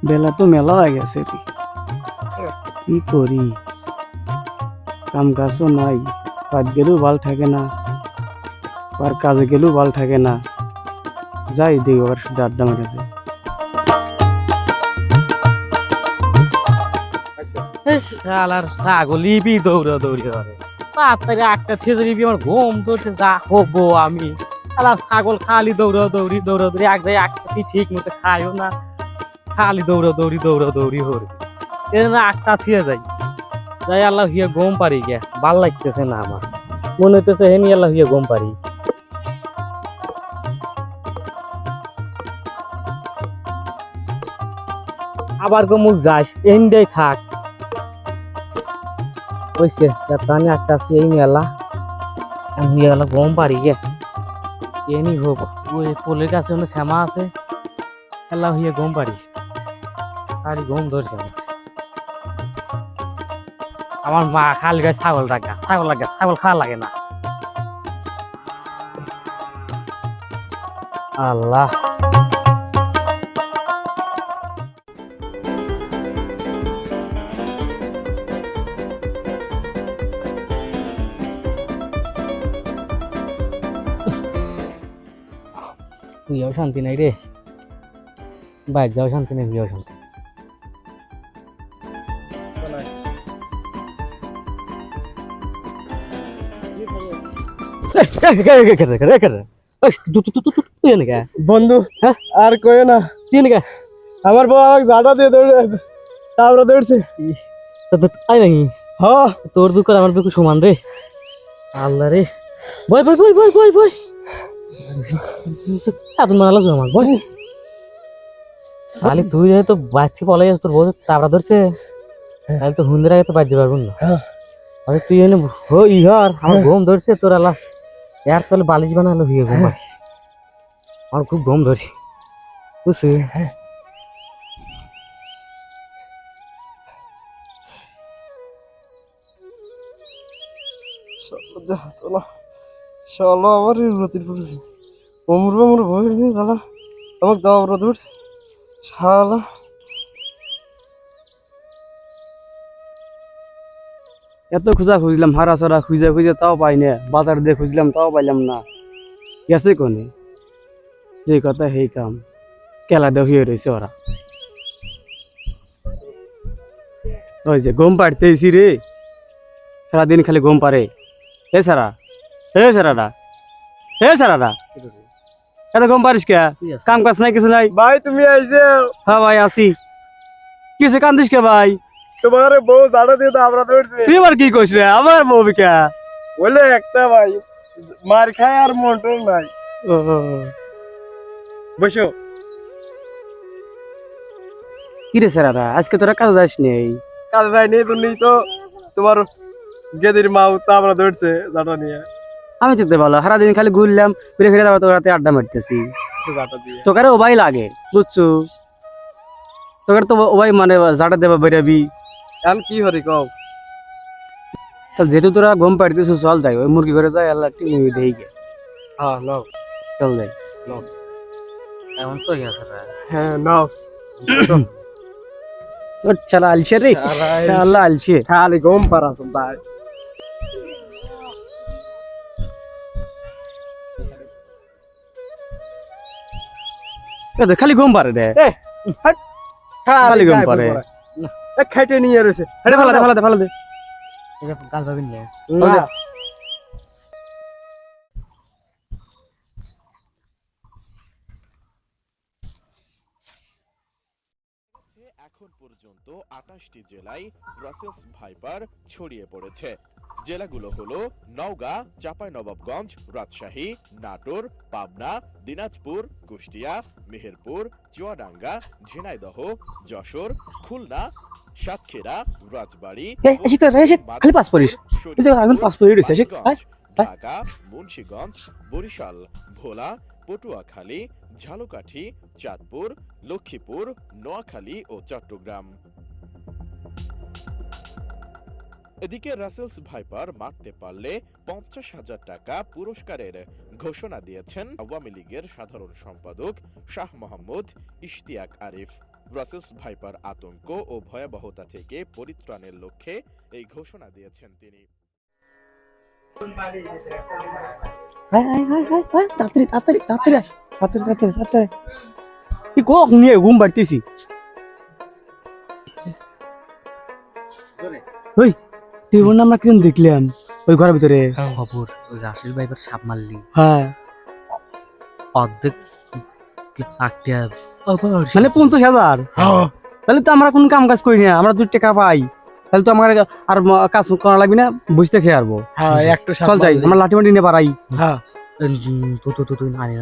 বেলা তো মেলা হয়ে গেছে, কি করি? কাম কাজও নাই, পাট গেলেও ভাল থাকে না, আর কাজে গেলেও ভাল থাকে না। যাই দিই আবার শুধু আড্ডা মারা যায়। শালার ছাগলি বি দৌড়াদৌড়ি করে তাড়াতাড়ি একটা ছেড়ে আমার ঘুম ধরছে, যা হবো আমি। শালার ছাগল খালি দৌড়াদৌড়ি দৌড়াদৌড়ি এক জায়গায় একটা ঠিক মতো খাইও না, খালি দৌড়াদৌড়ি দৌড়াদৌড়ি হরে এর না একটা ছিঁড়ে যাই যাই আল্লাহ হিয়া ঘুম পারি গে, ভাল লাগতেছে না আমার, মনে হইতেছে হেনি আল্লাহ হিয়া ঘুম পারি। আবার মুখ যাস এনডেই থাক হইছে তাহলে একটা আছে এই মেলা আমি গেলা গম পারি গে এনি হোক ওই পোলের কাছে অনেক শ্যামা আছে খেলা হইয়া গম পারি আর গম ধরছে আমার মা খালি গায়ে ছাগল রাখা ছাগল লাগে ছাগল খাওয়া লাগে না। আল্লাহ হুইয়াও শান্তি নাই রে, বাইক যাও শান্তি নেই, হুইয়াও শান্তি। বন্ধু আর কয়ে না, আমার বউ আমাকে জাটা দিয়ে দৌড়ে তারপরে দৌড়ছে তাই নাকি? হ্যাঁ তোর দুঃখ আমার দুঃখ সমান রে। আল্লাহ রে বই বই বই বই বই বই এত মারা লাগছে আমার বই খালি তুই তো বাচ্চা পলাই যাস, তোর বউ চাপড়া ধরছে তাহলে তো হুন্দের আগে তো বাজতে পারবো না। আরে তুই এনে হো ইহার আমার ঘুম ধরছে তোর আল্লাহ এর চলে বালিশ বানালো হয়ে ঘুম আমার খুব ঘুম ধরছে বুঝছি। শালা আমার রতির পুরুষ অমরবা মোর ভয় নিয়ে জ্বালা আমাকে দাও আমরা দৌড়ছে শালা। এত খুঁজা খুঁজলাম হারা ছাড়া খুঁজে খুঁজে তাও পাই না, বাজার দিয়ে খুঁজলাম তাও পাইলাম না, গেছে কোনে? যে কথা সেই কাম, কেলা দেখিয়ে রয়েছে ওরা। ওই যে ঘুম পাড়তেছি রে, সারাদিন খালি ঘুম পারে। হে সারা, হে সারাটা, হে সারাটা এত ঘুম পারিস কে? কাম কাজ নাই কিছু নাই? ভাই তুমি আইছে? হ্যাঁ ভাই আসি। কিসে কান্দিস কে ভাই? তোমার বউ জাটা দিয়ে তো আমরা দৌড়ছে। তুই আবার কি কইস রে? আমার বউ কে বলে একটা ভাই মার খায় আর মোটর নাই। বসো। কি রে সারাটা আজকে তোরা কাজ যাস নেই? কাজ যায়নি তুমি তো তোমার গেদির মাও তো আমরা দৌড়ছে জাটা নিয়ে। আমি যেতে ভালো সারাদিন খালি ঘুরলাম, ফিরে ফিরে তোর রাতে আড্ডা মারতেছি। তোকে ও ভাই লাগে বুঝছো, তোকে তো ও ভাই মানে জাটা দেবা বেরাবি এখন কি হরি কও? যেহেতু তোরা ঘুম পাড়তেছ চল যাই ওই মুরগি ঘরে যাই আল্লাহ টিভি দেখি গে। হ্যাঁ নাও চল যাই। নাও এমন তো গেছে হ্যাঁ নাও তোর চালা আলছে রে, আল্লাহ আলছে খালি ঘুম পারা ভাই। খালি ঘুম পারে রে, খালি ঘুম পারে খাইতে নিয়ে রয়েছে। ফালা দে ফালা দে ফালা দে। কাজ হবে না এখন পর্যন্ত 28টি জেলায় ব্রাসেলস ভাইপার ছড়িয়ে পড়েছে। জেলাগুলো হলো নওগাঁ, চাঁপাইনবাবগঞ্জ, রাজশাহী, নাটোর, পাবনা, দিনাজপুর, কুষ্টিয়া, মেহেরপুর, চুয়াডাঙ্গা, ঝিনাইদহ, যশোর, খুলনা, সাতক্ষীরা, রাজবাড়ী, ঢাকা, মুন্সিগঞ্জ, বরিশাল, ভোলা, পটুয়াখালী, ঝালকাঠি, চাঁদপুর, লক্ষ্মীপুর, নোয়াখালী ও চট্টগ্রাম। এদিকে রাসেলস ভাইপার মারতে পারলে 50,000 টাকা পুরস্কারের ঘোষণা দিয়েছেন আওয়ামী লীগের সাধারণ সম্পাদক শাহ মোহাম্মদ ইশতিয়াক আরিফ। ব্রাসেলস ভাইপার আতঙ্ক ও ভয়াবহতা থেকে পরিত্রাণের লক্ষ্যে এই ঘোষণা দিয়েছেন তিনি। কক নিয়ে ঘুম পাড়তেছি। ওই তুই বোন আমরা কিরম দেখলাম ওই ঘরের ভিতরে? খবর ওই রাসেল ভাইপার সাপ মারলি হ্যাঁ অর্ধেক লাখটা মানে 50,000। তাহলে তো আমরা কোনো কাম কাজ করি না, আমরা 2 টাকা পাই, তাহলে তো আমার আর কাজ করা লাগবে না, বসতে খেয়ে আসবো। চল যাই, আমরা লাঠি মাটি নিয়ে পারাই। হ্যাঁ তুই আনি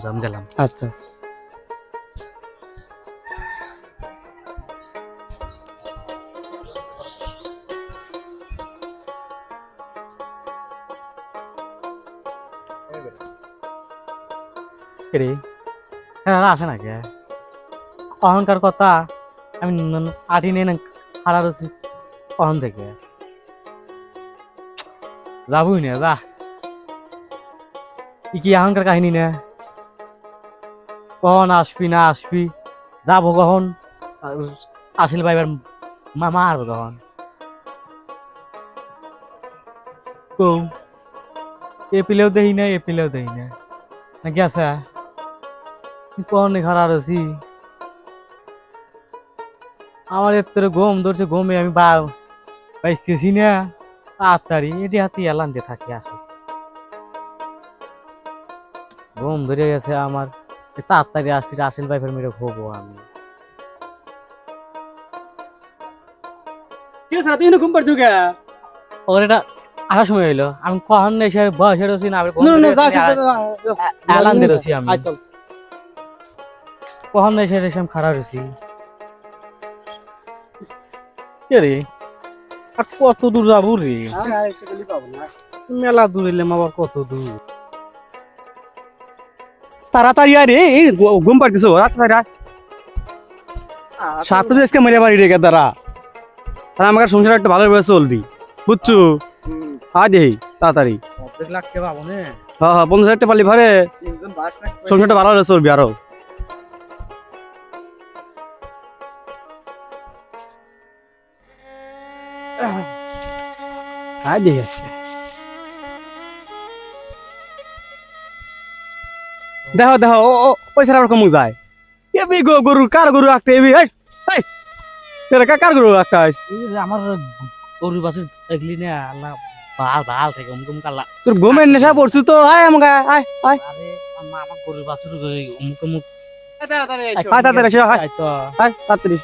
আমি গেলাম। আচ্ছা রে হ্যাঁ আছে নাকি অহংকার কথা আমি আটি নিয়ে হারা রয়েছি কখন থেকে যাবই না যা কি অহংকার কাহিনী না কখন আসবি না আসবি যাবো কখন আসলে ভাইবার মামা আসবো কখন কম এপিলেও দেই না এপিলেও দেই না নাকি আছে কখন খারাপ আছি আমার এর ঘুম ধরছে ঘুমে আমি বাইতেছি না তাড়াতাড়ি এটি হাতে এলান দিয়ে থাকি আসে ঘুম ধরে গেছে আমার তাড়াতাড়ি আসবি আসেল ভাইফের মেরে হবো আমি তুই ঘুম পাড়ছো কে? ওর এটা আসার সময় হইলো আমি কখন এসে বয়সে রয়েছি না এলান দিয়ে রয়েছি আমি কখন এসে আমি খারাপ রয়েছি রে আর কত দূর যাবো রে মেলা দূর এলাম আবার কত দূর তাড়াতাড়ি আয় রে, এই ঘুম পাড়তেছো তাড়াতাড়ি আয়। সাপটা তো আজকে মেরে বাড়ি রেখে দাঁড়া, তাহলে আমাকে সংসার একটু ভালোভাবে চলবি, বুঝছো? আয় দেই তাড়াতাড়ি। অর্ধেক লাগতে পাবো না। হ্যাঁ হ্যাঁ 50,000 টাকা পালি ভারে সংসারটা ভালোভাবে চলবি আরো। আয় দেই আজকে দেখো দেখো ও পয়সা আবার কমু যায় এবি গরু কার গরু একটা এবি কার গরু একটা আমার গরুর বাছুর দেখলি না আল্লাহ ভাল ভাল থেকে অমুক আল্লাহ তোর ঘুমের নেশা পড়ছু তো আয় আমাকে আয় আয় আরে আমার গরুর বাছুর অমুক অমুক তাড়াতাড়ি এসো আয় তো আয় তাড়াতাড়ি।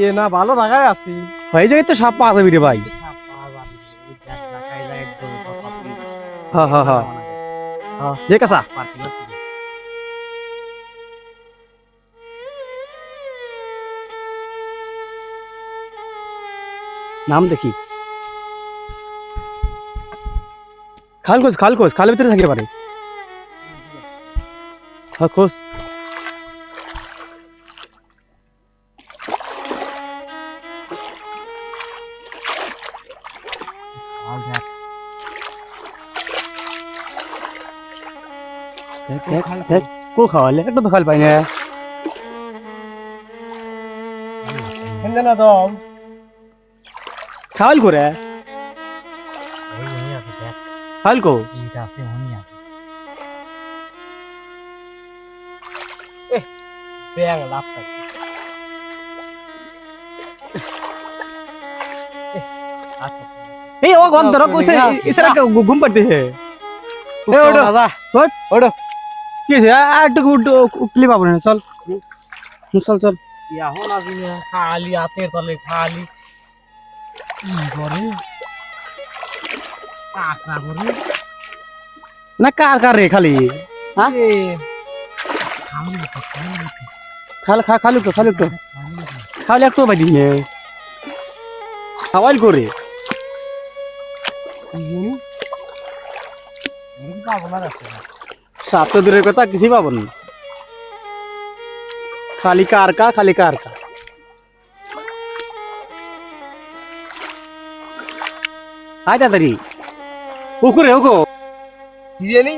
এ না ভালো জায়গায় আছি হয়ে যায় তো সাপ পাওয়া যাবি রে ভাই। হ্যাঁ হ্যাঁ হ্যাঁ যে কাসা নাম দেখি খাল খোঁজ খালের ভিতরে থাকতে পারে। হ্যাঁ খোঁজ কো খাওয়ালে একটা তো খাল পাই না খাওয়াল করে খাল কো এই ও গন্ধ রক কইছে ইসরা ঘুম পাড়তেছে কি আছে আর একটু উঠলি পাবো না চল চল চল এখন আসি না খালি হাতে চলে খালি করে কাকড়া করে না কার কার রে খালি হ্যাঁ খালু তো খালি একটু বাই দিনে খাওয়াইল করে সাপ তো দূরের কথা কিছুই পাবো না, খালি কারকা খালি কারকা। আয় তাড়াতাড়ি উকুরে উকো কি জানি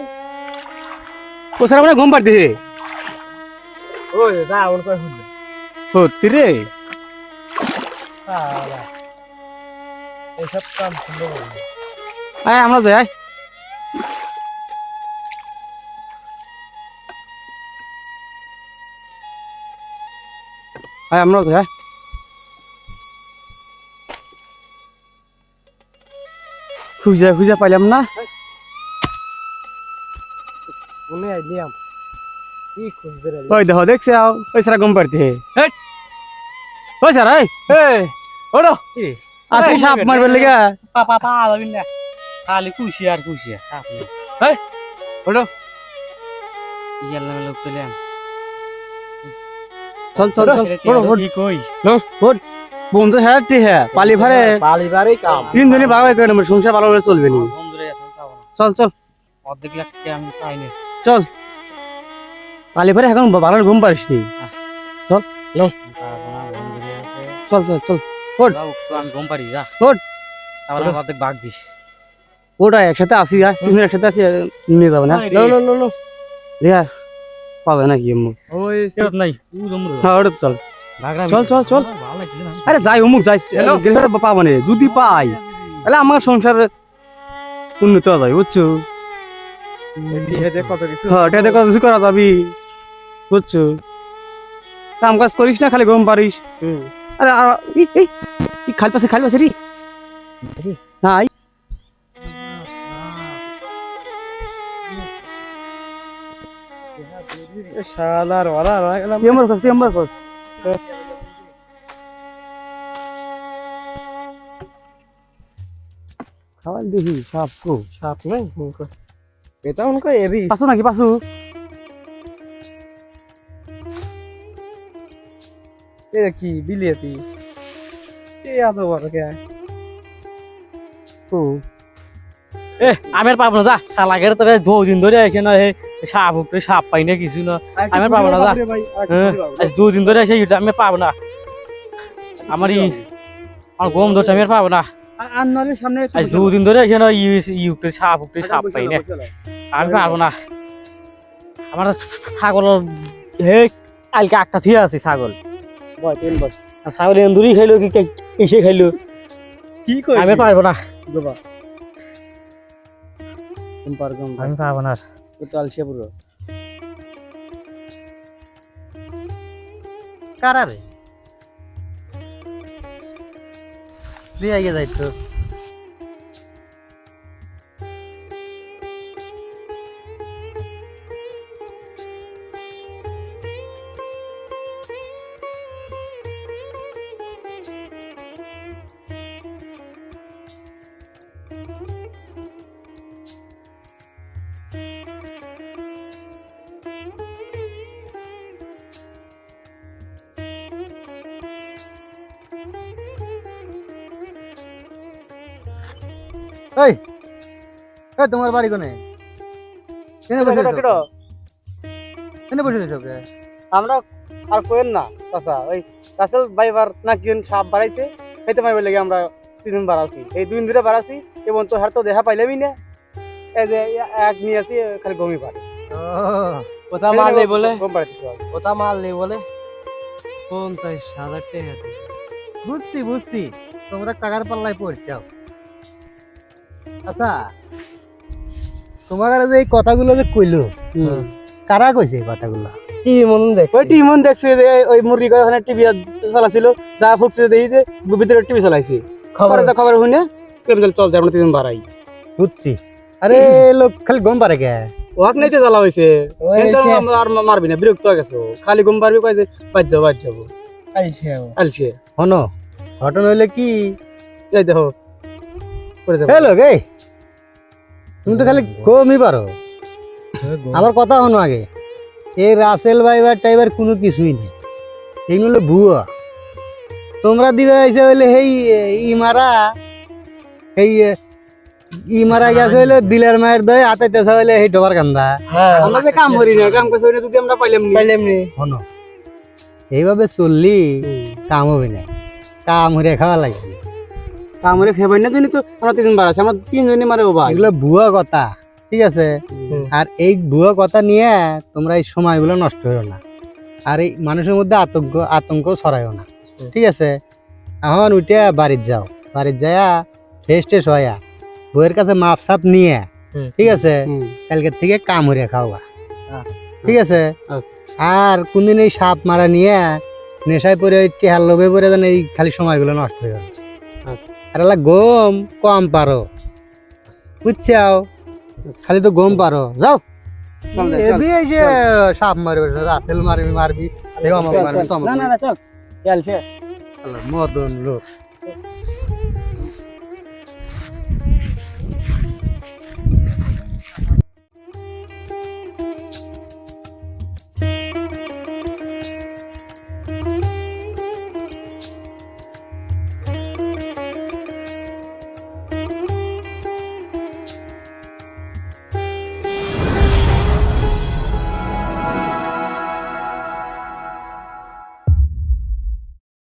ও সারা মানে ঘুম পাড়তেছে। ওই যা ওর কই হল সত্যি রে? শালা এইসব কাম সুন্দর হবে। আয় আমরা যাই, আয় আয় আমরা যাই, আয়। খুঁজা খুঁজা পাইলাম না। কোনে আইলিয়াম কি খুঁজবে রে? ওই দেখো দেখছে ওই সারা ঘুম পাড়তে। ওই স্যার এই ওড়ো আসি সাপ মারবার লেগে। পাপা পা আলাবিন না খালি খুশি আর খুশি সাপ নেই। এই ওড়ো ইয়াল্লা লোক পেলাম। চল চল চল কি কই বন্ধু হ্যাঁ ঠিক হ্যাঁ পালি ভারে পালিবারই কাম তিন দিনই ভালো করে নেবো, সংসার ভালো করে চলবে নি। বন্ধুরে আছেন পাবো না, চল চল অর্ধেক লাখ টাকা আমি চাই না। চল পালি ভারে এখন ভালো ঘুম পারিস নি। পাবো না, বন্ধুরে আছে। চল চল চল যাও, তো আমি ঘুম পারি যা ওঠ। তাহলে অর্ধেক ভাগ দিস। ওটা একসাথে আসি, আয় তুমি একসাথে আসি নিয়ে যাবো না। দেখা পাবে নাকি ওই সেরত নাই তুই জমরু হ্যাঁ ওটা চল ভাগরা চল, চল, চল। ভালো লাগছে না। আরে যাই অমুক যাই গেলে পাবো না, যদি পাই তাহলে আমার সংসার উন্নত হয়ে যাবে বুঝছো। কত কিছু হ্যাঁ এটা কত কিছু করা যাবি বুঝছো, কাম কাজ করিস না খালি ঘুম পারিস। আরে খালি পাশে রে না আই শালার ওরা রয়ে গেলাম। চেম্বার কর খাওয়াই দেখি সাপ কো সাপ নাই এটা উনকো এবি পাশো নাকি পাশো এ কি বিলিয়াতি এ এত বড় কে ও এ আমি আর পাবো না যা শালাগের তো বেশ 2 দিন ধরে আসে না হে সাপ উপরে সাপ পাই না কিছু না আমি আর পাবো না যা আজ 2 দিন ধরে আসে আমি পাবো না আমার ঘুম ধরছে আমি আর পাবো না আন্নারের সামনে আজ 2 দিন ধরে আসে না উপরে সাপ পাই না আমি পারবো না আমার ছাগল হে কালকে একটা ঠিক আছে ছাগল বয় তেল বয় আর ছাগল এন্দুরি খাইলো কি এসে খাইলো কি কই আমি পারবো না বাবা তুমি পারগম আমি পারবো না তো আলসিয়া পুরো কারা রে তুই আগে যাইতো এই এই তোমার বাড়ি কোনে? কেন বসে আছো? কেন বসে আছো কে? আমরা আর কোয়েন না চাচা ওই রাসেল ভাইবার না কি সাপ বাড়াইছে খাইতে মাইবার লাগে আমরা 3 দিন বাড়াছি, এই 2 দিন ধরে বাড়াছি এবং তো হার তো দেখা পাইলামই না। এই যে এক নিয়ে আসি খালি গমি পারে কথা মারলে বলে গম পাড়াইতে কথা মারলে বলে 50,000 টাকা বুঝছি তোমরা টাকার পাল্লায় পড়ছাও। আচ্ছা তোমার যে এই কথাগুলো যে কইলো কারা কইছে এই কথাগুলো? কি মন দেখ ওই টিমন দেখছে যে ওই মুরগি করে ওখানে টিভি চালাছিল, যা ফুটছে দেখি যে ভিতরে টিভি চালাইছে, খবর শুনে কেমন চল যায় আমরা 3 দিন বাড়াই বুঝছি। আরে লোক খালি গম পারে কে? ওয়াক নাইতে জ্বালা হয়েছে আর মারবি না, বিরক্ত হয়ে গেছে খালি ঘুম পারবি কয় যে বাজ যাবো আলছে হনো ঘটনা হইলে কি এই দেখো করে দেবো। হ্যালো গে তুমি তো খালি গমই পারো, আমার কথা হনো আগে। এই রাসেল ভাইবার টাইবার কোনো কিছুই নেই, এগুলো ভুয়া। তোমরা দিবে আইসে হইলে হেই ইমারা এই ই মারা গেছে হইলে দিলের মায়ের দই আতাইতেছে হইলে এই ডোবার কান্দা আমরা যে কাম করি না কাম করছি যদি আমরা পাইলাম নি শোনো এইভাবে চললি কাম হবে না কাম হরে খাওয়া লাগবে কামরে খেবাই না জন্য তো আমরা 3 জন বার আছে আমরা 3 জনই মারে ভাই এগুলো ভুয়া কথা ঠিক আছে আর এই ভুয়া কথা নিয়ে তোমরা এই সময়গুলো নষ্ট হইও না আর এই মানুষের মধ্যে আতঙ্ক ছড়াইও না ঠিক আছে এখন উঠে বাড়ির যাও বাড়ির যায়া ফ্রেশ টেস্ট হইয়া বইয়ের কাছে মাপ সাপ নিয়ে ঠিক আছে কালকে থেকে কাম হরিয়া খাওয়া ঠিক আছে আর কোনদিন এই সাপ মারা নিয়ে নেশায় পরে টেহার লোভে পরে যেন এই খালি সময়গুলো নষ্ট হয়ে গেল আর এলা গম কম পারো বুঝছাও খালি তো গম পারো যাও এবি এই যে সাপ মারবে রাসেল মারবি দেখো আমাকে মারবি না না চল চল মদন লোক